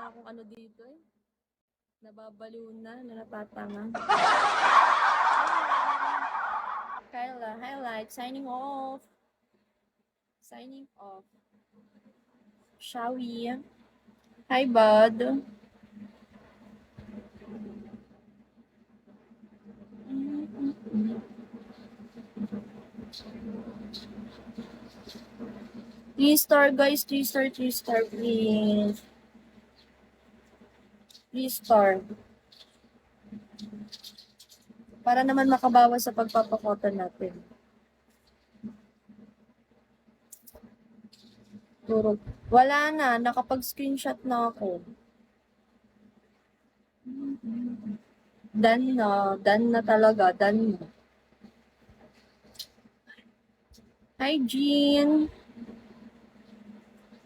na akong ano dito eh. Nababaliw na natatanga. Kyla, highlight, signing off. Signing off. Shall we? Hi, bud. Three-star, guys. Three-star, please. Three-star. Para naman makabawas sa pagpapakota natin. Turog. Wala na. Nakapag-screenshot na ako. Done na. Done na talaga. Done na. Hi, Jean.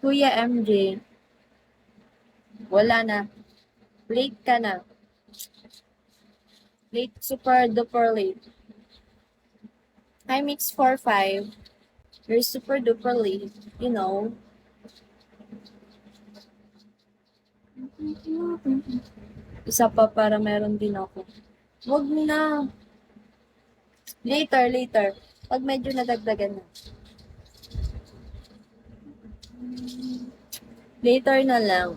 Kuya MJ. Wala na. Late ka na. Late, super duper late. Hi, Mix 45. You're super duper late. You know. Isa pa para meron din ako. Wag na. Later. Pag medyo nadagdagan na. Later na lang.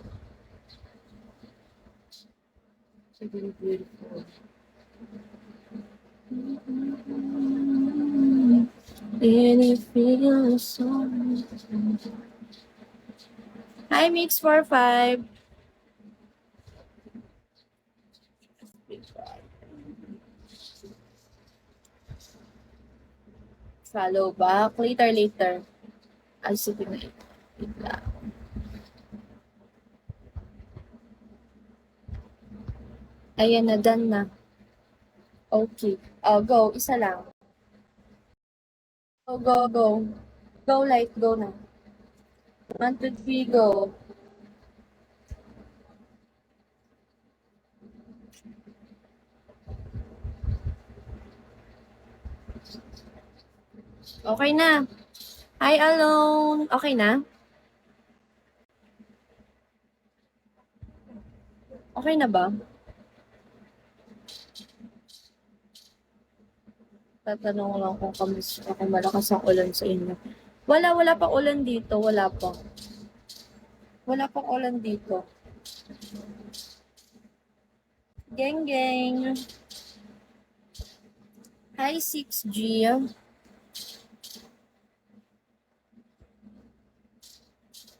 Beautiful. And it feels so. Hi, Mix 45. Follow back. Later. I'll see you later. Ayan na, done na. Okay. Go. Isa lang. Go. Go, light. Go na. 1, 2, 3, go. Okay na. Hi, Alone. Okay na? Okay na ba? Tatanong lang kung malakas ang ulan sa inyo. Wala pa ulan dito. Wala pang ulan dito. Geng. Hi, 6G.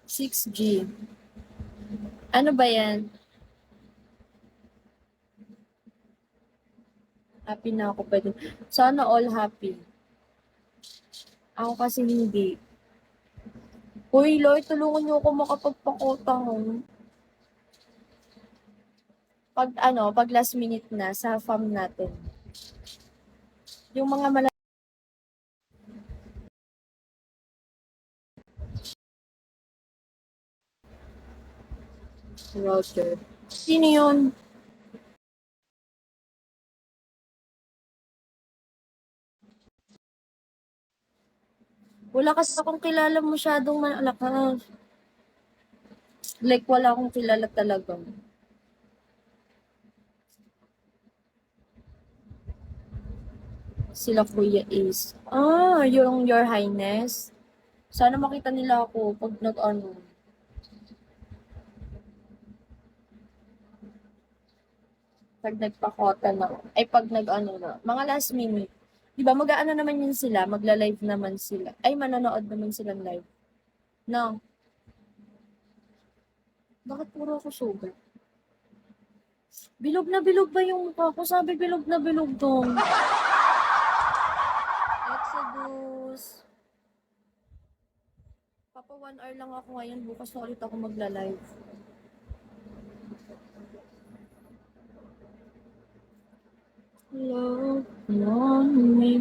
6G. Ano ba yan? Happy na ako pwede. Sana all happy. Ako kasi hindi. Uy, Lord, tulungan niyo ako makapagpakotang. Pag last minute na sa farm natin. Yung mga Roger. Sino yun? Wala kasi akong kilala masyadong malakas. Like, wala akong kilala talaga. Sila Kuya Ace. Yung Your Highness. Sana makita nila ako pag pag nagpakota na. Pag na. Mga last minute. Di ba, mag-aano naman yun sila, magla-live naman sila. Manonood naman sila live. No. Bakit puro ako sugar? Bilog na bilog ba yung mukha ko? Sabi bilog na bilog dong. Exodus. Papa, 1 hour lang ako ngayon. Bukas na ulit ako magla-live. Love on me.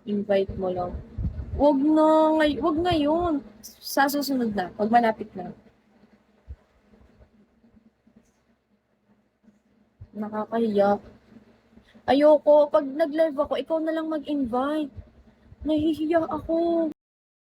Invite mo lang. Wag ngayon. Sa susunod na, pag malapit na. Nakakahiya. Ayoko, pag nag-live ako, ikaw na lang mag-invite. Nahihiya ako.